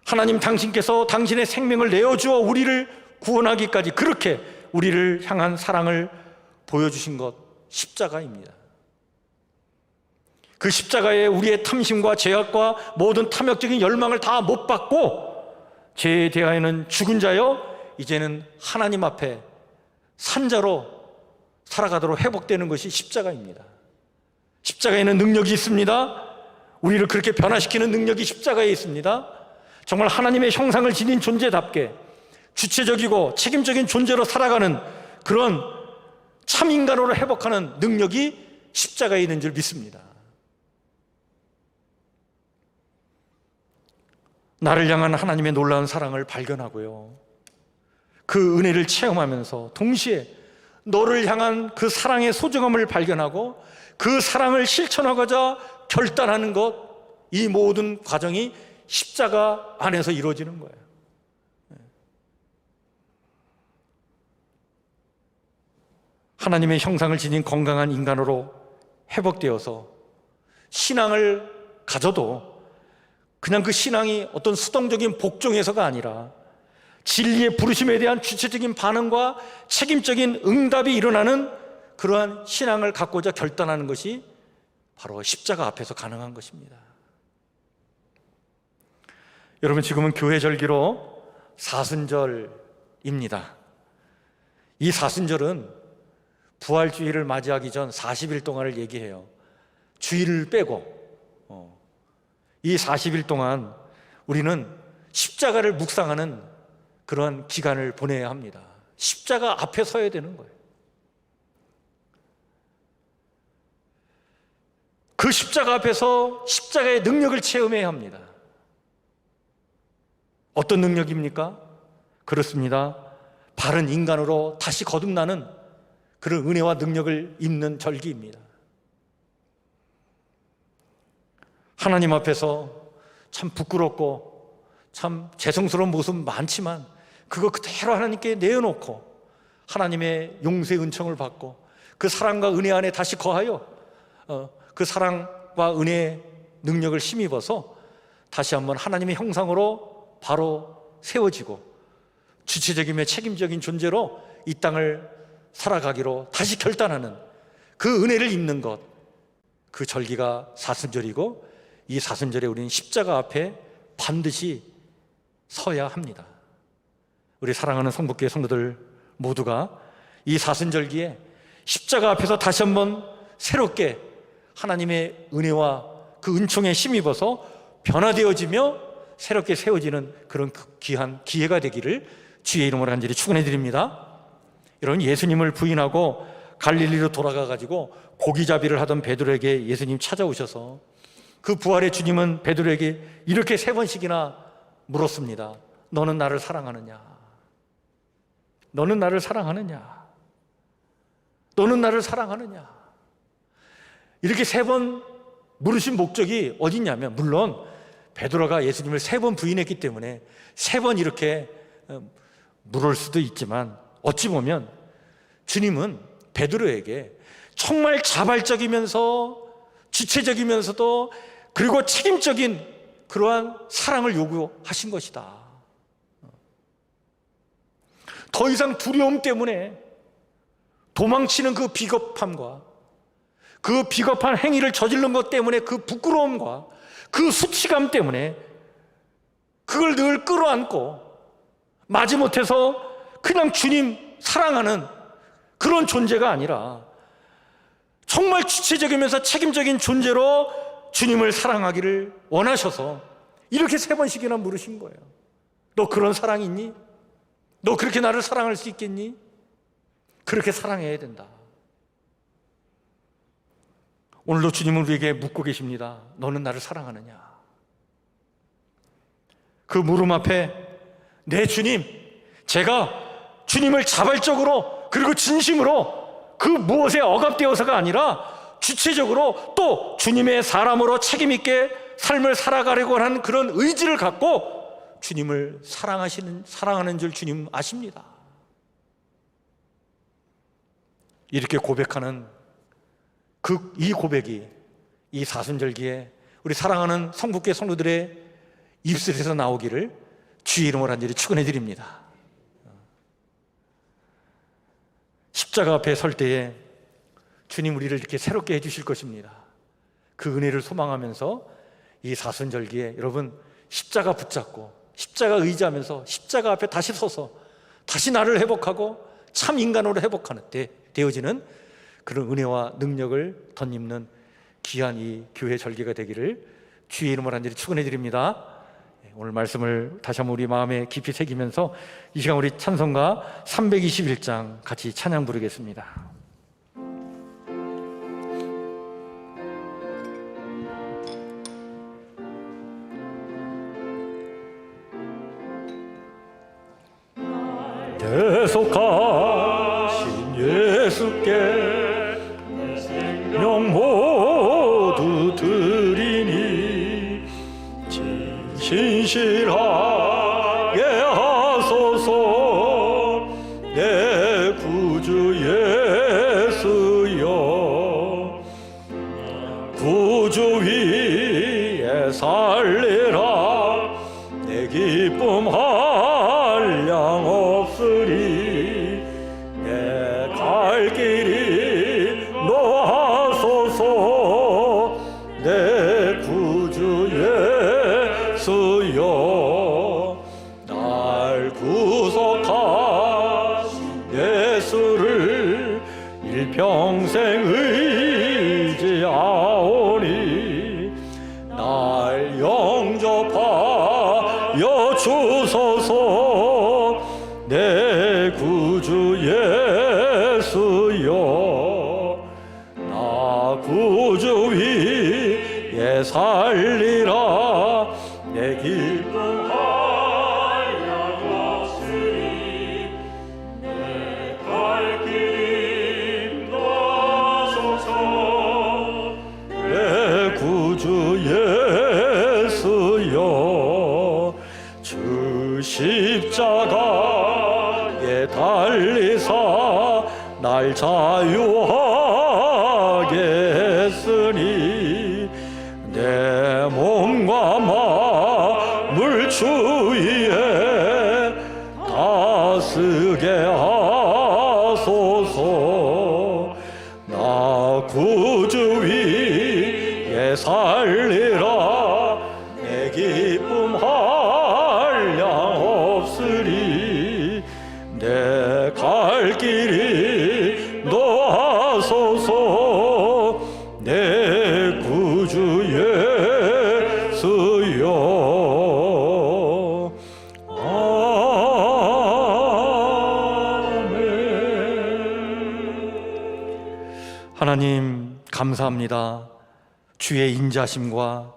하나님 당신께서 당신의 생명을 내어주어 우리를 구원하기까지 그렇게 우리를 향한 사랑을 보여주신 것, 십자가입니다. 그 십자가에 우리의 탐심과 죄악과 모든 탐욕적인 열망을 다 못 받고 죄에 대하여는 죽은 자여 이제는 하나님 앞에 산자로 살아가도록 회복되는 것이 십자가입니다. 십자가에는 능력이 있습니다. 우리를 그렇게 변화시키는 능력이 십자가에 있습니다. 정말 하나님의 형상을 지닌 존재답게 주체적이고 책임적인 존재로 살아가는 그런 참 인간으로 회복하는 능력이 십자가에 있는 줄 믿습니다. 나를 향한 하나님의 놀라운 사랑을 발견하고요, 그 은혜를 체험하면서 동시에 너를 향한 그 사랑의 소중함을 발견하고 그 사랑을 실천하고자 결단하는 것, 이 모든 과정이 십자가 안에서 이루어지는 거예요. 하나님의 형상을 지닌 건강한 인간으로 회복되어서 신앙을 가져도 그냥 그 신앙이 어떤 수동적인 복종에서가 아니라 진리의 부르심에 대한 주체적인 반응과 책임적인 응답이 일어나는 그러한 신앙을 갖고자 결단하는 것이 바로 십자가 앞에서 가능한 것입니다. 여러분, 지금은 교회 절기로 사순절입니다. 이 사순절은 부활주일을 맞이하기 전 40일 동안을 얘기해요. 주일을 빼고 이 40일 동안 우리는 십자가를 묵상하는 그런 기간을 보내야 합니다. 십자가 앞에 서야 되는 거예요. 그 십자가 앞에서 십자가의 능력을 체험해야 합니다. 어떤 능력입니까? 그렇습니다. 바른 인간으로 다시 거듭나는 그런 은혜와 능력을 입는 절기입니다. 하나님 앞에서 참 부끄럽고 참 죄송스러운 모습 많지만 그거 그대로 하나님께 내어놓고 하나님의 용서의 은총을 받고 그 사랑과 은혜 안에 다시 거하여 그 사랑과 은혜의 능력을 힘입어서 다시 한번 하나님의 형상으로 바로 세워지고 주체적이며 책임적인 존재로 이 땅을 살아가기로 다시 결단하는 그 은혜를 입는 것, 그 절기가 사순절이고 이 사순절에 우리는 십자가 앞에 반드시 서야 합니다. 우리 사랑하는 성북교회 성도들 모두가 이 사순절기에 십자가 앞에서 다시 한번 새롭게 하나님의 은혜와 그 은총에 힘입어서 변화되어지며 새롭게 세워지는 그런 귀한 기회가 되기를 주의 이름으로 간절히 축원해 드립니다. 여러분, 예수님을 부인하고 갈릴리로 돌아가가지고 고기잡이를 하던 베드로에게 예수님 찾아오셔서 그 부활의 주님은 베드로에게 이렇게 3번씩이나 물었습니다. 너는 나를 사랑하느냐? 너는 나를 사랑하느냐? 너는 나를 사랑하느냐? 이렇게 3번 물으신 목적이 어디냐면, 물론 베드로가 예수님을 3번 부인했기 때문에 3번 이렇게 물을 수도 있지만, 어찌 보면 주님은 베드로에게 정말 자발적이면서 주체적이면서도 그리고 책임적인 그러한 사랑을 요구하신 것이다. 더 이상 두려움 때문에 도망치는 그 비겁함과 그 비겁한 행위를 저지른 것 때문에 그 부끄러움과 그 수치감 때문에 그걸 늘 끌어안고 마지못해서 그냥 주님 사랑하는 그런 존재가 아니라 정말 주체적이면서 책임적인 존재로 주님을 사랑하기를 원하셔서 이렇게 3번씩이나 물으신 거예요. 너 그런 사랑이 있니? 너 그렇게 나를 사랑할 수 있겠니? 그렇게 사랑해야 된다. 오늘도 주님은 우리에게 묻고 계십니다. 너는 나를 사랑하느냐? 그 물음 앞에 내 주님, 제가 주님을 자발적으로 그리고 진심으로 그 무엇에 억압되어서가 아니라 주체적으로 또 주님의 사람으로 책임있게 삶을 살아가려고 하는 그런 의지를 갖고 주님을 사랑하는 줄 주님 아십니다. 이렇게 고백하는 이 고백이 이 사순절기에 우리 사랑하는 성북교회 성도들의 입술에서 나오기를 주의 이름으로 간절히 축원해 드립니다. 십자가 앞에 설 때에 주님 우리를 이렇게 새롭게 해주실 것입니다. 그 은혜를 소망하면서 이 사순절기에 여러분 십자가 붙잡고 십자가 의지하면서 십자가 앞에 다시 서서 다시 나를 회복하고 참 인간으로 회복하는 때 되어지는 그런 은혜와 능력을 덧입는 귀한 이 교회 절기가 되기를 주의 이름으로 간절히 축원해 드립니다. 오늘 말씀을 다시 한번 우리 마음에 깊이 새기면서 이 시간 우리 찬송가 321장 같이 찬양 부르겠습니다. 대속하신 예수께 내 생명 모두 드리니 진실하게 하소서. 내 구주 예수여, 구주 위에 살리라. 내 기쁨 한량 없으리. 내 갈 길이 노하소서. 내 구주 예수여, 날 구속하신 예수를 일평생 의지하오니 날 영접하여 주소서. 내 구주 예수여, 나 구주 위에 살리라. 내 기쁨 한량 없으리. 내 갈 길이 노하소서. 내 구주 예수여, 주 십자가에 달리사 나를 자유하게 했으니 내 몸과 마음을 주위에 다스게 하소서. 나 구주 위에 살리라. 내 기쁨 한량 없으리. 내 갈 길이 노하소서. 내 구주 예수여. 아멘. 하나님 감사합니다. 주의 인자심과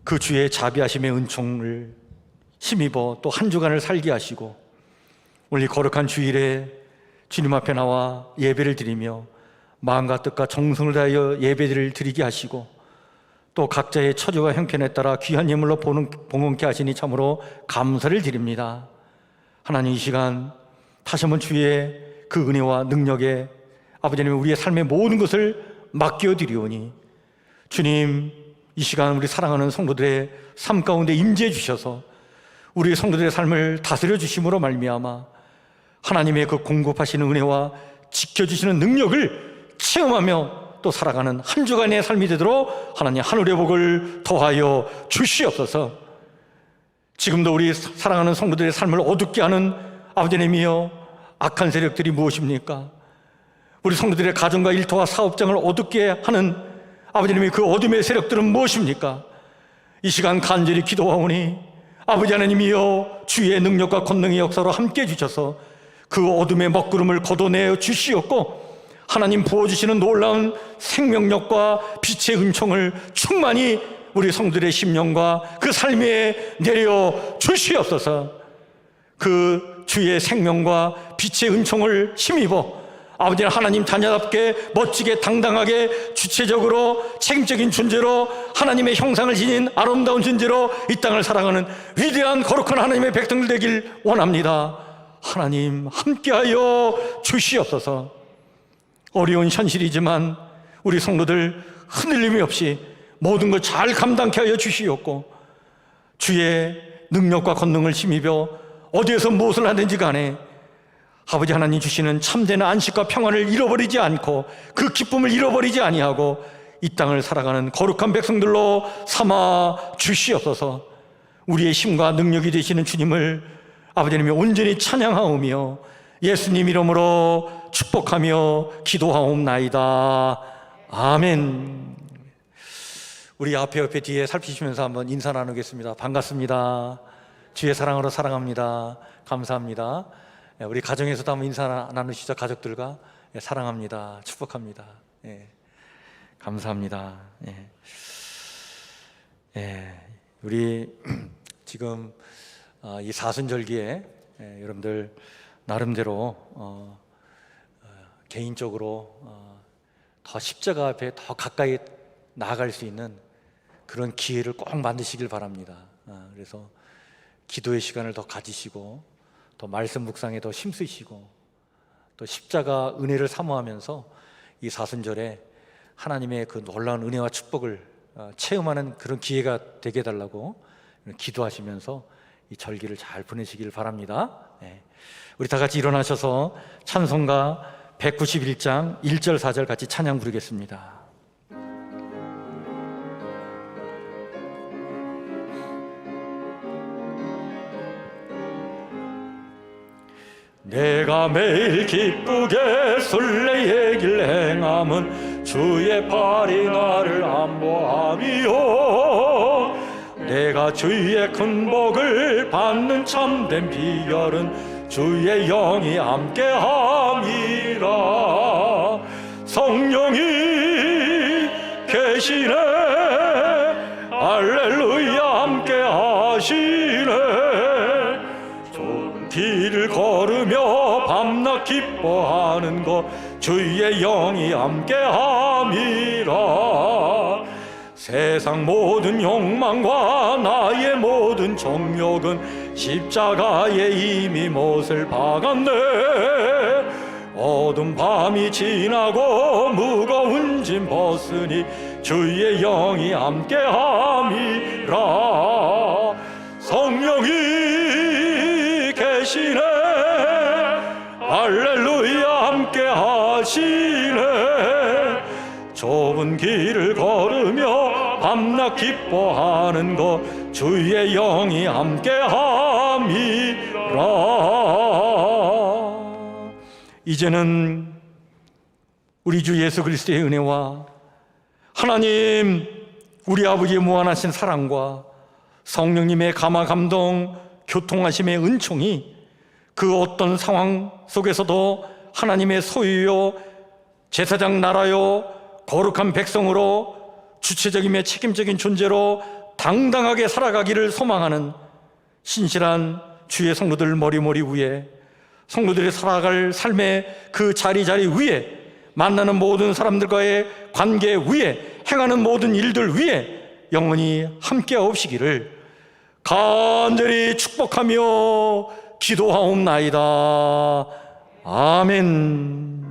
그 주의 자비하심의 은총을 힘입어 또 한 주간을 살게 하시고 오늘 이 거룩한 주일에 주님 앞에 나와 예배를 드리며 마음과 뜻과 정성을 다하여 예배를 드리게 하시고 또 각자의 처지와 형편에 따라 귀한 예물로 봉헌케 하시니 참으로 감사를 드립니다. 하나님, 이 시간 다시 한번 주의 그 은혜와 능력에 아버지 하나님 우리의 삶의 모든 것을 맡겨드리오니 주님, 이 시간 우리 사랑하는 성도들의 삶 가운데 임재해 주셔서 우리 성도들의 삶을 다스려 주심으로 말미암아 하나님의 그 공급하시는 은혜와 지켜주시는 능력을 체험하며 또 살아가는 한 주간의 삶이 되도록 하나님 하늘의 복을 더하여 주시옵소서. 지금도 우리 사랑하는 성도들의 삶을 어둡게 하는 아버지 하나님이여, 악한 세력들이 무엇입니까? 우리 성도들의 가정과 일터와 사업장을 어둡게 하는 아버지 하나님의 그 어둠의 세력들은 무엇입니까? 이 시간 간절히 기도하오니 아버지 하나님이여, 주의 능력과 권능의 역사로 함께해 주셔서 그 어둠의 먹구름을 걷어내어 주시옵고 하나님 부어주시는 놀라운 생명력과 빛의 은총을 충만히 우리 성도들의 심령과 그 삶에 내려 주시옵소서. 그 주의 생명과 빛의 은총을 힘입어 아버지 하나님 자녀답게 멋지게 당당하게 주체적으로 책임적인 존재로 하나님의 형상을 지닌 아름다운 존재로 이 땅을 살아가는 위대한 거룩한 하나님의 백성들 되길 원합니다. 하나님 함께하여 주시옵소서. 어려운 현실이지만 우리 성도들 흔들림이 없이 모든 걸 잘 감당케 하여 주시옵고 주의 능력과 권능을 힘입어 어디에서 무엇을 하든지 간에 아버지 하나님 주시는 참된 안식과 평안을 잃어버리지 않고 그 기쁨을 잃어버리지 아니하고 이 땅을 살아가는 거룩한 백성들로 삼아 주시옵소서. 우리의 힘과 능력이 되시는 주님을 아버지 하나님 온전히 찬양하오며 예수님 이름으로 축복하며 기도하옵나이다. 아멘. 우리 앞에 옆에 뒤에 살피시면서 한번 인사 나누겠습니다. 반갑습니다. 주의 사랑으로 사랑합니다. 감사합니다. 우리 가정에서도 한번 인사 나누시죠. 가족들과 사랑합니다. 축복합니다. 감사합니다. 우리 지금 이 사순절기에 여러분들 나름대로 개인적으로 더 십자가 앞에 더 가까이 나아갈 수 있는 그런 기회를 꼭 만드시길 바랍니다. 그래서 기도의 시간을 더 가지시고 또 말씀 묵상에 더 힘쓰시고 또 십자가 은혜를 사모하면서 이 사순절에 하나님의 그 놀라운 은혜와 축복을 체험하는 그런 기회가 되게 해달라고 기도하시면서 이 절기를 잘 보내시길 바랍니다. 우리 다 같이 일어나셔서 찬송가 191장 1절 4절 같이 찬양 부르겠습니다. 내가 매일 기쁘게 순례의 길 행함은 주의 팔이 나를 안보함이요, 내가 주의 큰 복을 받는 참된 비결은 주의 영이 함께함이라. 성령이 계시네, 할렐루야 함께하시네. 좋은 길을 걸으며 밤낮 기뻐하는 것 주의 영이 함께함이라. 세상 모든 욕망과 나의 모든 정욕은 십자가에 이미 못을 박았네. 어두운 밤이 지나고 무거운 짐 벗으니 주의 영이 함께함이라. 성령이 계시네, 할렐루야 함께하시네. 좁은 길을 걸으며 밤낮 기뻐하는 것 주의 영이 함께함이라. 이제는 우리 주 예수 그리스도의 은혜와 하나님 우리 아버지의 무한하신 사랑과 성령님의 감화 감동 교통하심의 은총이 그 어떤 상황 속에서도 하나님의 소유요 제사장 나라요 거룩한 백성으로 주체적이며 책임적인 존재로 당당하게 살아가기를 소망하는 신실한 주의 성도들 머리 위에, 성도들이 살아갈 삶의 그 자리 위에, 만나는 모든 사람들과의 관계 위에, 행하는 모든 일들 위에 영원히 함께하옵시기를 간절히 축복하며 기도하옵나이다. 아멘.